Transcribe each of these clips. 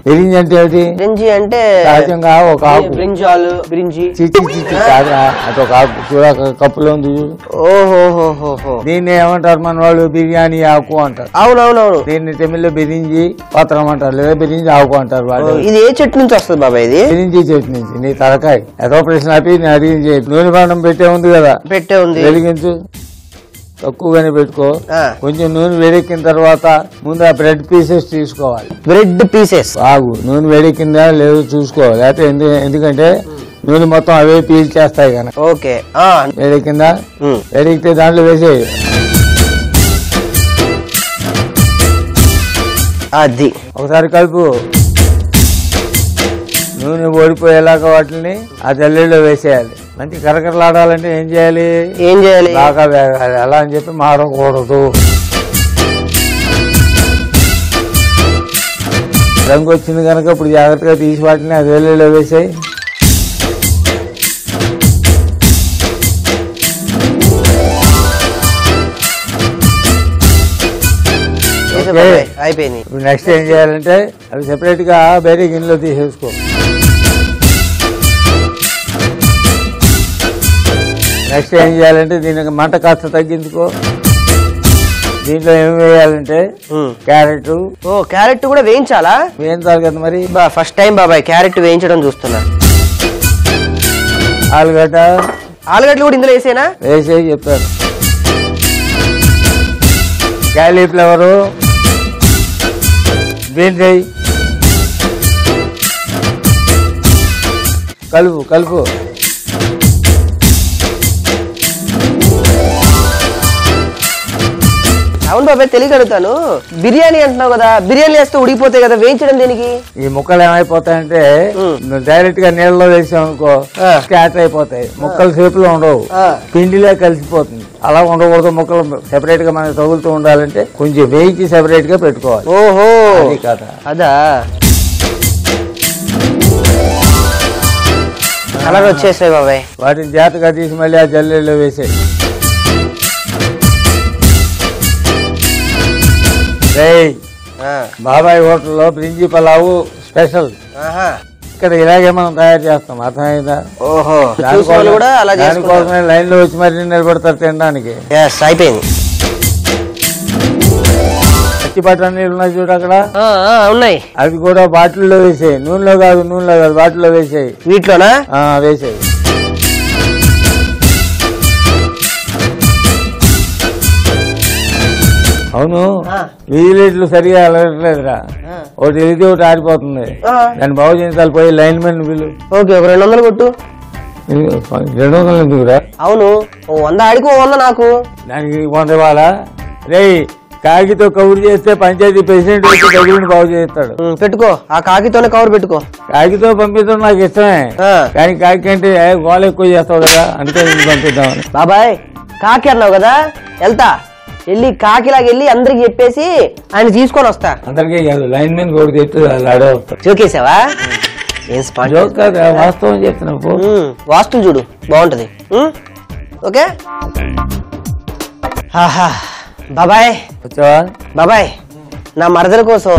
బిరింజి అంటే ఏమిటి? బిరింజి అంటే సహజంగా ఒక ఆకు. బ్రింజాలు బిరింజి కాదా, అది ఒక ఆకు చూడ కప్పులో ఉంది. ఓహోహోహో, దీన్ని ఏమంటారు మన వాళ్ళు? బిర్యానీ ఆకు అంటారు. అవునవునవును. దీన్ని తమిళ్లో బిరింజి పత్రం అంటారు, లేదా బిరింజి ఆకు అంటారు వాళ్ళు. ఇది ఏ చెట్టు నుంచి వస్తుంది బాబాయ్? ఇది బిరింజి చెట్టు నుంచి. నీ తలకాయ ఏదో ప్రశ్న ఆపి నేను అడిగింది. నూనె బాండం పెట్టే ఉంది కదా, పెట్టే ఉంది, వెలిగించు. తక్కువగానే పెట్టుకో. కొంచెం నూనె వేడెక్కిన తర్వాత ముందు ఆ బ్రెడ్ పీసెస్ తీసుకోవాలి. బ్రెడ్ పీసెస్ బాగు నూనె వేడెక్కిందా లేదో చూసుకోవాలి. అయితే ఎందుకంటే నూనె మొత్తం అవే పీల్ చేస్తాయి కనుక. ఓకే, వేడెక్కిందా? వేడెక్కితే దాంట్లో వేసేయి. అది ఒకసారి కలుపు. నూనె ఓడిపోయేలాగా వాటిని ఆ జల్లెల్లో వేసేయాలి. మంచి కరకరలాడాలంటే ఏం చేయాలి? బాగా వేగాలి. అలా అని చెప్పి మారకూడదు. రంగు వచ్చింది కనుక ఇప్పుడు జాగ్రత్తగా తీసి వాటిని ఆ జల్లెల్లో వేసేయి. అయిపోయింది. ఇప్పుడు నెక్స్ట్ ఏం చేయాలంటే అవి సెపరేట్ గా వేరే గిన్నెలో తీసేసుకో. నెక్స్ట్ ఏం చేయాలంటే దీనికి మంట కాస్త తగ్గించుకో. దీంట్లో ఏం వేయాలంటే క్యారెట్. క్యారెట్ కూడా వేయించాలా? వేయించాలి కదా మరి. ఫస్ట్ టైం బాబాయ్ క్యారెట్ వేయించడం చూస్తున్నా. ఆలుగడ్డలు కూడా ఇందులో వేసేనా? వేసే చెప్పాను. క్యాలీఫ్లవరు, బీన్స్ వేయి. కలుపు. అవును బాబాయ్, తెలియక అడుగుతాను. బిర్యానీ అంటున్నావు కదా, బిర్యానీ వేస్తే ఉడికిపోతాయి కదా, వేయించడం దేనికి? ఈ ముక్కలు ఏమైపోతాయంటే డైరెక్ట్ గా నీళ్ళలో వేసాం అనుకో స్కాటర్ అయిపోతాయి. ముక్కలు షేప్ లో ఉండవు, పిండిలో కలిసిపోతుంది. అలా ఉండకూడదు. ముక్కలు సెపరేట్ గా మనకి తగులుతూ ఉండాలంటే కొంచెం వేయించి సెపరేట్ గా పెట్టుకోవాలి. ఓహో, అది కదా. అదా కలర్ వచ్చేసాయి బాబాయ్. వాటిని జాగ్రత్తగా తీసి మళ్ళీ ఆ జల్లెల్లో వేసాయి. బాబాయ్ హోటల్లో బ్రింజి పలావు స్పెషల్. ఇక్కడ ఇలాగే మనం తయారు చేస్తాం, అర్థమైందా? ఓహో, దానికోసమే లైన్ లో వచ్చి మరి నిలబడతారు తినడానికి. అయిపోయింది. పచ్చి బఠానీ నీళ్ళు ఉన్నాయి చూడు అక్కడ ఉన్నాయి. అవి కూడా బాటిల్లో వేసేయి. నూనెలో కాదు బాటిల్లో వేసేయి. వీటిలోనా? వేసేయి. అవును, విజిలేట్లు సరిగా వెళ్ళట్లేదురా. ఒకటి వెళ్తే ఒకటి ఆరిపోతుంది. దాన్ని బాగు చేయించాలి. పోయి లైన్ మెన్ బిల్లు. ఓకే, ఒక 200 కొట్టు. 200 ఎందుకురా? అవును, 100 ఆడికి 100 నాకు. దానికి 100 ఇవ్వాలా? రే, కాకితో కవర్ చేస్తే పంచాయతీ ప్రెసిడెంట్ వచ్చి దగ్గరుండి బాగు చేస్తాడు. పెట్టుకో, ఆ కాకితోనే కవర్ పెట్టుకో. కాకితో పంపించడం నాకు ఇష్టమే, కానీ కాకి అంటే గోళ ఎక్కువ చేస్తావు కదా, అందుకే పంపిద్దామని. బాబాయ్ కాకి అన్నావు కదా, వెళ్తా. వెళ్ళి కాకిలాగా వెళ్ళి అందరికి చెప్పేసి ఆయన తీసుకొని వస్తా. అందరికీ కాదు, లైన్ మెన్ కూడా చెప్తే జోకేసావా? వాస్తవం చెప్తున్నావు. వాస్తులు చూడు, బాగుంటది. ఓకే బాబాయ్. వచ్చావా బాబాయ్, నా మరదల కోసం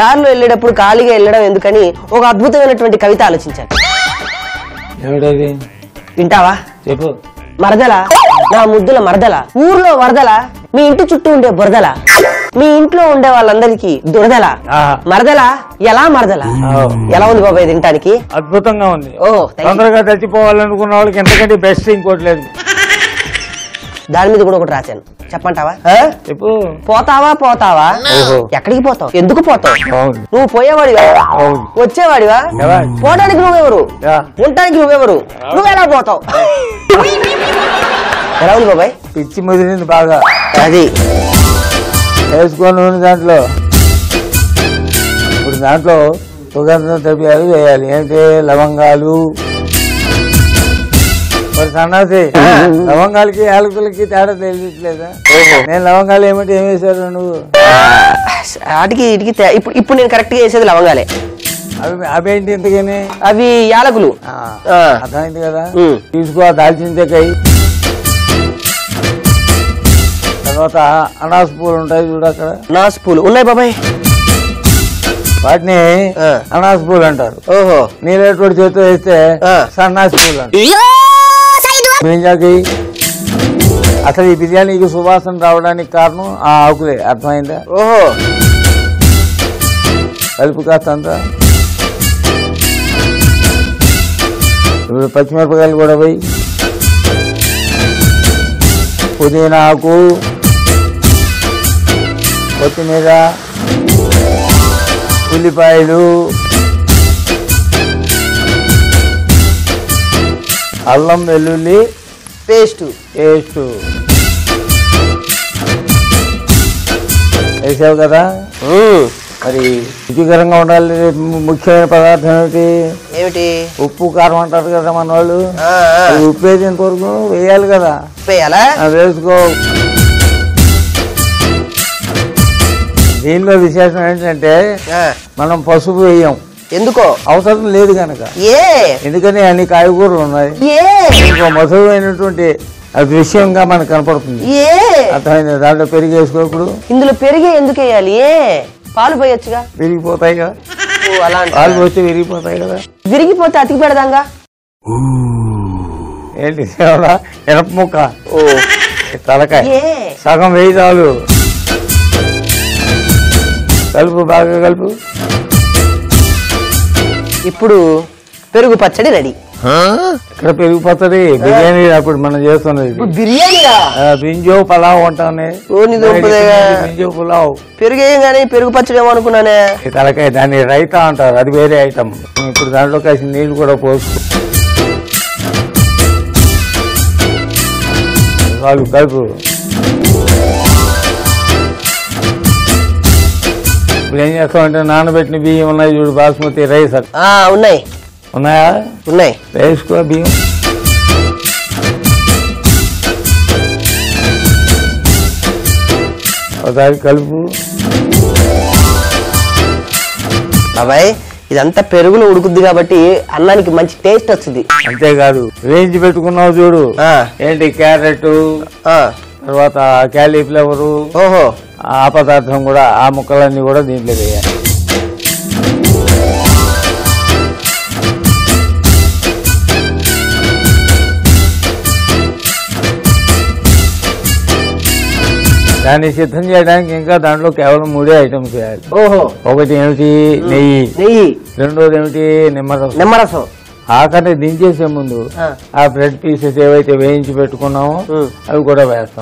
దారిలో వెళ్ళేటప్పుడు ఖాళీగా వెళ్ళడం ఎందుకని ఒక అద్భుతమైనటువంటి కవిత ఆలోచించాను. ఏమిటది? వింటావా? చెప్పు. మరదల, నా ముద్దుల మరదల, ఊర్లో వరదల, మీ ఇంటి చుట్టూ ఉండే బురదల, మీ ఇంట్లో ఉండే వాళ్ళందరికీ దురదల, మరదల ఎలా మరదల. ఎలా ఉంది బాబాయ్ తినటానికి? అద్భుతంగా ఉంది. తొందరగా చచ్చిపోవాలనుకున్న వాళ్ళకి ఎంతకంటే బెస్ట్ ఇంకోటి లేదు. దాని మీద కూడా ఒకటి రాశాను, చెప్పంటావా? చెప్పు. పోతావా? ఎక్కడికి పోతావు? ఎందుకు పోతావు? నువ్వు పోయేవాడివా? వచ్చేవాడివా? పోవడానికి నువ్వెవరు? ఉండటానికి నువ్వెవరు? నువ్వెలా పోతావు? ఎలా ఉంది బాబాయ్? పిచ్చి ముదిరింది బాగా. అది వేసుకొని దాంట్లో ఇప్పుడు దాంట్లో సుగంధ ద్రవ్యాలు వేయాలి. ఏంటి? లవంగాలు. మరి సన్నాసి లవంగాలకి యాలకులకి తేడా తెలియట్లేదా? నేను లవంగాలు ఏమిటి ఏం వేసారు నువ్వు? వాటికి ఇప్పుడు నేను కరెక్ట్ గా వేసేది లవంగాలే. అవేంటి ఇంతకని? అవి యాలకులు. అర్థమైంది కదా. తీసుకో దాల్చిన చెక్కయి. తర్వాత అనాస పూలు ఉంటాయి చూడు అక్కడ. అనాస పూలు ఉన్నాయి బాబాయ్. వాటిని అనాస పూలు అంటారు. ఓహో, నీళ్ళటువంటి చేతితో వేస్తే సన్నాసి పూలు అంటారు. అసలు ఈ బిర్యానీకి సువాసన రావడానికి కారణం ఆ ఆకులే. అర్థమైందా? ఓహో, కలుపు కాస్త అంతా. ఇప్పుడు పచ్చిమిరపకాయలు కూడా పోయి, పుదీనా ఆకు, కొత్తిమీర, ఉల్లిపాయలు, అల్లం వెల్లుల్లి పేస్ట్ వేసావు కదా. మరి రుచికరంగా ఉండాలి. ముఖ్యమైన పదార్థం ఏమిటి? ఉప్పు కారం అంటారు కదా మన వాళ్ళు. ఉప్పు వేసేంత వరకు వేయాలి కదా. వేసుకో. దీనిలో విశేషం ఏంటంటే మనం పసుపు వేయం. ఎందుకో? అవసరం లేదు కనుక. ఎందుకని అన్ని కాయగూరలు ఉన్నాయి. మధురమైనటువంటి దృశ్యంగా మనకు కనపడుతుంది. అర్థమైంది? దాంట్లో పెరిగి వేసుకో. ఇప్పుడు ఇందులో పెరిగి ఎందుకు వేయాలి? పాలు పోయొచ్చుగా. విరిగిపోతాయి కదా. పాలు పోస్తే విరిగిపోతాయి కదా. విరిగిపోతే అతికి పెడదాంగా. ఏంటి ఎనప ముక్క తలకాయ సగం వేయి చాలు. కలుపు, బాగా కలుపు. ఇప్పుడు పెరుగు పచ్చడి రెడీ. ఇక్కడ పెరుగు పచ్చడి బిర్యానీ అప్పుడు మనం చేస్తున్నది. బింజో పలావ్ అంటానే. బింజో పులావ్. పెరుగేయంగానే పెరుగు పచ్చడి ఏమనుకున్నానే. తలకాయ దాన్ని రైతా అంటారు. అది వేరే ఐటమ్. ఇప్పుడు దాంట్లో కాసి నీళ్లు కూడా పోసుకో. కలుపు. ఇప్పుడు ఏం చేస్తామంటే నానబెట్టిన బియ్యం ఉన్నాయి చూడు, బాస్మతి రైస్. ఉన్నాయా? ఉన్నాయి. వేసుకో బియ్యం. ఒకసారి కలుపు. బాబాయ్, ఇదంతా పెరుగులో ఉడుకుద్ది కాబట్టి అన్నానికి మంచి టేస్ట్ వస్తుంది. అంతేకాదు, వేయించి పెట్టుకున్నావు చూడు. ఏంటి? క్యారెట్, తర్వాత క్యాలీఫ్లవరు. ఓహో, ఆ పదార్థం కూడా, ఆ ముక్కలన్నీ కూడా దీంట్లో వేయాలి. దాన్ని సిద్ధం చేయడానికి ఇంకా దాంట్లో కేవలం 3 ఐటమ్స్ వేయాలి. ఓహో, ఒకటి ఏమిటి? నెయ్యి. రెండోది ఏమిటి? నిమ్మరసం. ఆఖరిని దించేసే ముందు ఆ బ్రెడ్ పీసెస్ ఏవైతే వేయించి పెట్టుకున్నామో అవి కూడా వేస్తాం.